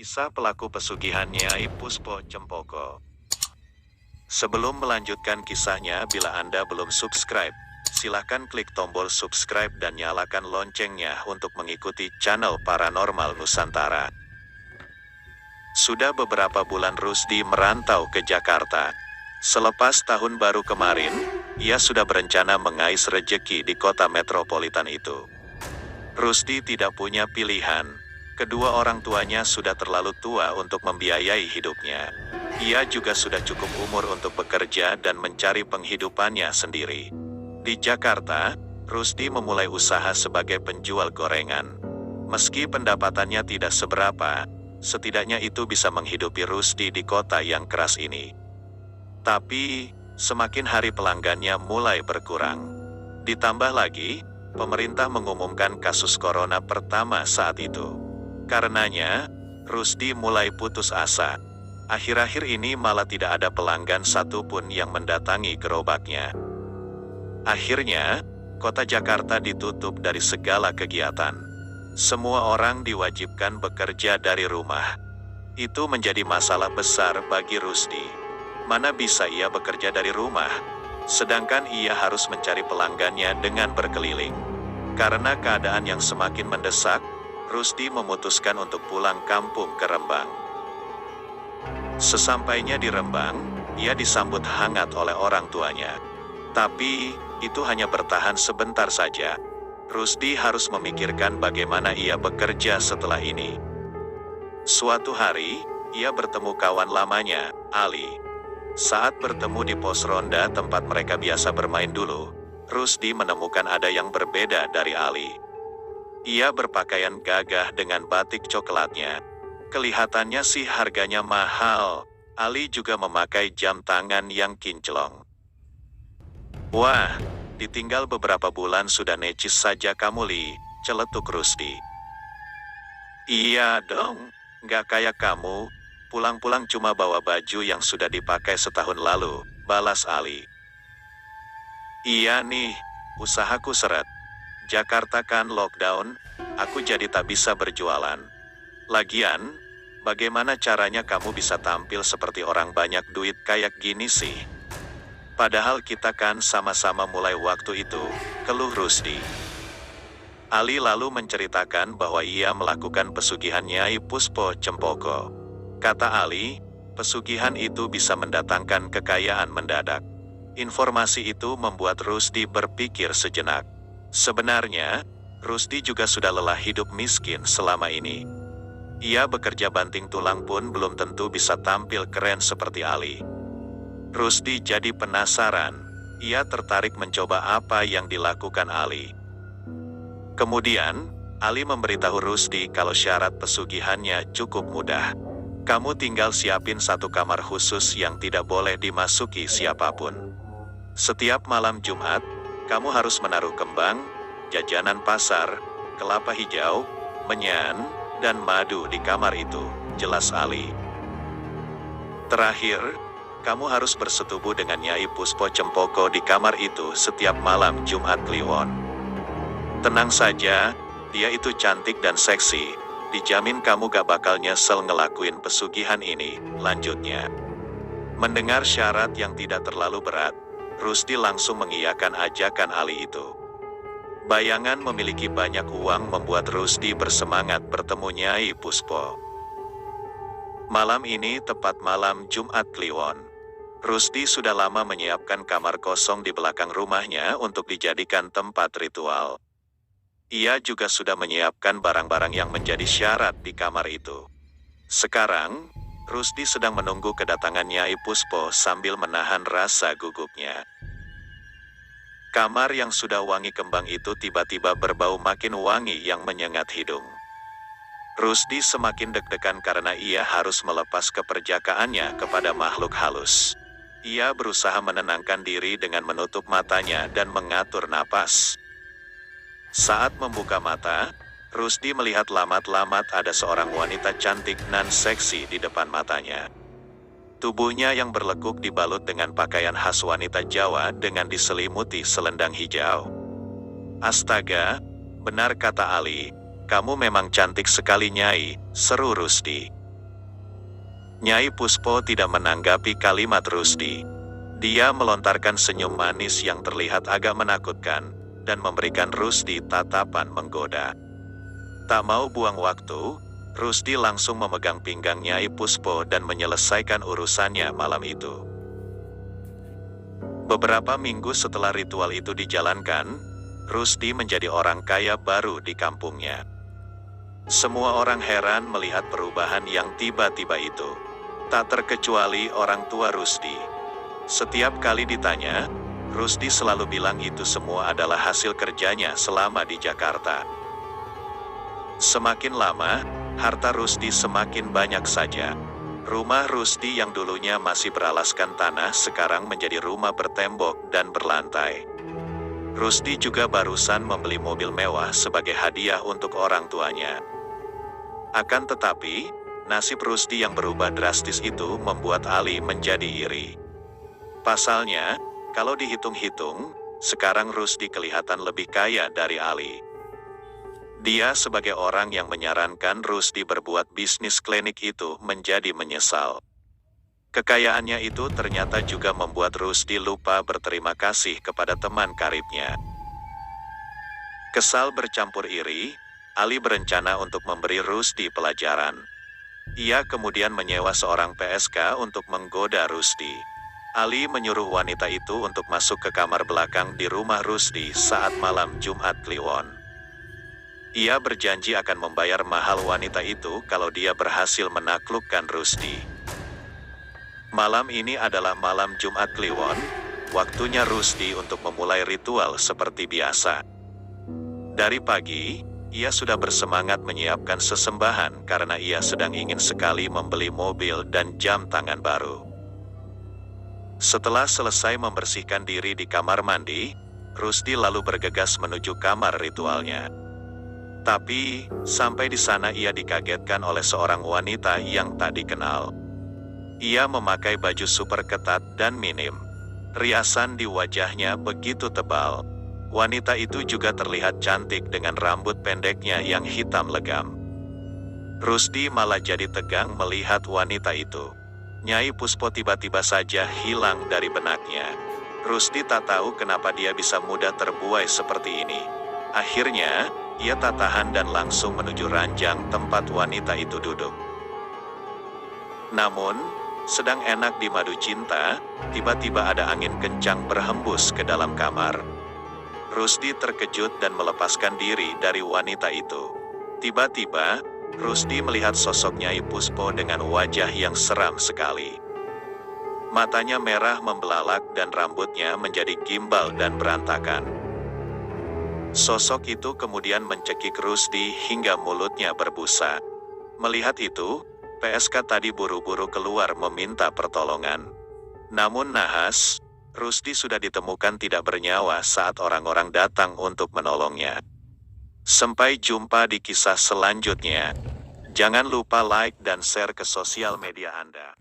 Kisah pelaku pesugihan Nyai Puspo Cempoko. Sebelum melanjutkan kisahnya, bila Anda belum subscribe, silakan klik tombol subscribe dan nyalakan loncengnya untuk mengikuti channel Paranormal Nusantara. Sudah beberapa bulan Rusdi merantau ke Jakarta. Selepas tahun baru kemarin, ia sudah berencana mengais rejeki di kota metropolitan itu. Rusdi tidak punya pilihan. Kedua orang tuanya sudah terlalu tua untuk membiayai hidupnya. Ia juga sudah cukup umur untuk bekerja dan mencari penghidupannya sendiri. Di Jakarta, Rusdi memulai usaha sebagai penjual gorengan. Meski pendapatannya tidak seberapa, setidaknya itu bisa menghidupi Rusdi di kota yang keras ini. Tapi, semakin hari pelanggannya mulai berkurang. Ditambah lagi, pemerintah mengumumkan kasus corona pertama saat itu. Karenanya, Rusdi mulai putus asa. Akhir-akhir ini malah tidak ada pelanggan satupun yang mendatangi gerobaknya. Akhirnya, kota Jakarta ditutup dari segala kegiatan. Semua orang diwajibkan bekerja dari rumah. Itu menjadi masalah besar bagi Rusdi. Mana bisa ia bekerja dari rumah, sedangkan ia harus mencari pelanggannya dengan berkeliling. Karena keadaan yang semakin mendesak, Rusdi memutuskan untuk pulang kampung ke Rembang. Sesampainya di Rembang, ia disambut hangat oleh orang tuanya. Tapi, itu hanya bertahan sebentar saja. Rusdi harus memikirkan bagaimana ia bekerja setelah ini. Suatu hari, ia bertemu kawan lamanya, Ali. Saat bertemu di pos ronda tempat mereka biasa bermain dulu, Rusdi menemukan ada yang berbeda dari Ali. Ia berpakaian gagah dengan batik coklatnya. Kelihatannya sih harganya mahal. Ali juga memakai jam tangan yang kinclong. Wah, ditinggal beberapa bulan sudah necis saja kamu, Li, celetuk Rusdi. Iya dong, nggak kayak kamu, pulang-pulang cuma bawa baju yang sudah dipakai setahun lalu, balas Ali. Iya nih, usahaku seret. Jakarta kan lockdown, aku jadi tak bisa berjualan. Lagian, bagaimana caranya kamu bisa tampil seperti orang banyak duit kayak gini sih? Padahal kita kan sama-sama mulai waktu itu, keluh Rusdi. Ali lalu menceritakan bahwa ia melakukan pesugihan Nyai Puspo Cempoko. Kata Ali, pesugihan itu bisa mendatangkan kekayaan mendadak. Informasi itu membuat Rusdi berpikir sejenak. Sebenarnya, Rusdi juga sudah lelah hidup miskin selama ini. Ia bekerja banting tulang pun belum tentu bisa tampil keren seperti Ali. Rusdi jadi penasaran. Ia tertarik mencoba apa yang dilakukan Ali. Kemudian, Ali memberitahu Rusdi kalau syarat pesugihannya cukup mudah. Kamu tinggal siapin satu kamar khusus yang tidak boleh dimasuki siapapun. Setiap malam Jumat, kamu harus menaruh kembang, jajanan pasar, kelapa hijau, menyan, dan madu di kamar itu, jelas Ali. Terakhir, kamu harus bersetubuh dengan Nyai Puspo Cempoko di kamar itu setiap malam Jumat Kliwon. Tenang saja, dia itu cantik dan seksi, dijamin kamu gak bakal nyesel ngelakuin pesugihan ini, lanjutnya. Mendengar syarat yang tidak terlalu berat, Rusdi langsung mengiyakan ajakan Ali itu. Bayangan memiliki banyak uang membuat Rusdi bersemangat bertemu Nyai Puspo. Malam ini tepat malam Jumat Kliwon. Rusdi sudah lama menyiapkan kamar kosong di belakang rumahnya untuk dijadikan tempat ritual. Ia juga sudah menyiapkan barang-barang yang menjadi syarat di kamar itu. Sekarang, Rusdi sedang menunggu kedatangan Nyai Puspo sambil menahan rasa gugupnya. Kamar yang sudah wangi kembang itu tiba-tiba berbau makin wangi yang menyengat hidung. Rusdi semakin deg-degan karena ia harus melepas keperjakaannya kepada makhluk halus. Ia berusaha menenangkan diri dengan menutup matanya dan mengatur napas. Saat membuka mata, Rusdi melihat lamat-lamat ada seorang wanita cantik nan seksi di depan matanya. Tubuhnya yang berlekuk dibalut dengan pakaian khas wanita Jawa dengan diselimuti selendang hijau. Astaga, benar kata Ali, kamu memang cantik sekali Nyai, seru Rusdi. Nyai Puspo tidak menanggapi kalimat Rusdi. Dia melontarkan senyum manis yang terlihat agak menakutkan, dan memberikan Rusdi tatapan menggoda. Tak mau buang waktu, Rusdi langsung memegang pinggang Nyai Puspo dan menyelesaikan urusannya malam itu. Beberapa minggu setelah ritual itu dijalankan, Rusdi menjadi orang kaya baru di kampungnya. Semua orang heran melihat perubahan yang tiba-tiba itu. Tak terkecuali orang tua Rusdi. Setiap kali ditanya, Rusdi selalu bilang itu semua adalah hasil kerjanya selama di Jakarta. Semakin lama, harta Rusdi semakin banyak saja. Rumah Rusdi yang dulunya masih beralaskan tanah sekarang menjadi rumah bertembok dan berlantai. Rusdi juga barusan membeli mobil mewah sebagai hadiah untuk orang tuanya. Akan tetapi, nasib Rusdi yang berubah drastis itu membuat Ali menjadi iri. Pasalnya, kalau dihitung-hitung, sekarang Rusdi kelihatan lebih kaya dari Ali. Dia sebagai orang yang menyarankan Rusdi berbuat bisnis klinik itu menjadi menyesal. Kekayaannya itu ternyata juga membuat Rusdi lupa berterima kasih kepada teman karibnya. Kesal bercampur iri, Ali berencana untuk memberi Rusdi pelajaran. Ia kemudian menyewa seorang PSK untuk menggoda Rusdi. Ali menyuruh wanita itu untuk masuk ke kamar belakang di rumah Rusdi saat malam Jumat Kliwon. Ia berjanji akan membayar mahal wanita itu kalau dia berhasil menaklukkan Rusdi. Malam ini adalah malam Jumat Kliwon, waktunya Rusdi untuk memulai ritual seperti biasa. Dari pagi, ia sudah bersemangat menyiapkan sesembahan karena ia sedang ingin sekali membeli mobil dan jam tangan baru. Setelah selesai membersihkan diri di kamar mandi, Rusdi lalu bergegas menuju kamar ritualnya. Tapi, sampai di sana ia dikagetkan oleh seorang wanita yang tak dikenal. Ia memakai baju super ketat dan minim. Riasan di wajahnya begitu tebal. Wanita itu juga terlihat cantik dengan rambut pendeknya yang hitam legam. Rusdi malah jadi tegang melihat wanita itu. Nyai Puspo tiba-tiba saja hilang dari benaknya. Rusdi tak tahu kenapa dia bisa mudah terbuai seperti ini. Akhirnya, ia tak tahan dan langsung menuju ranjang tempat wanita itu duduk. Namun, sedang enak di madu cinta, tiba-tiba ada angin kencang berhembus ke dalam kamar. Rusdi terkejut dan melepaskan diri dari wanita itu. Tiba-tiba, Rusdi melihat sosok Nyai Puspo dengan wajah yang seram sekali. Matanya merah membelalak dan rambutnya menjadi gimbal dan berantakan. Sosok itu kemudian mencekik Rusdi hingga mulutnya berbusa. Melihat itu, PSK tadi buru-buru keluar meminta pertolongan. Namun nahas, Rusdi sudah ditemukan tidak bernyawa saat orang-orang datang untuk menolongnya. Sampai jumpa di kisah selanjutnya. Jangan lupa like dan share ke sosial media Anda.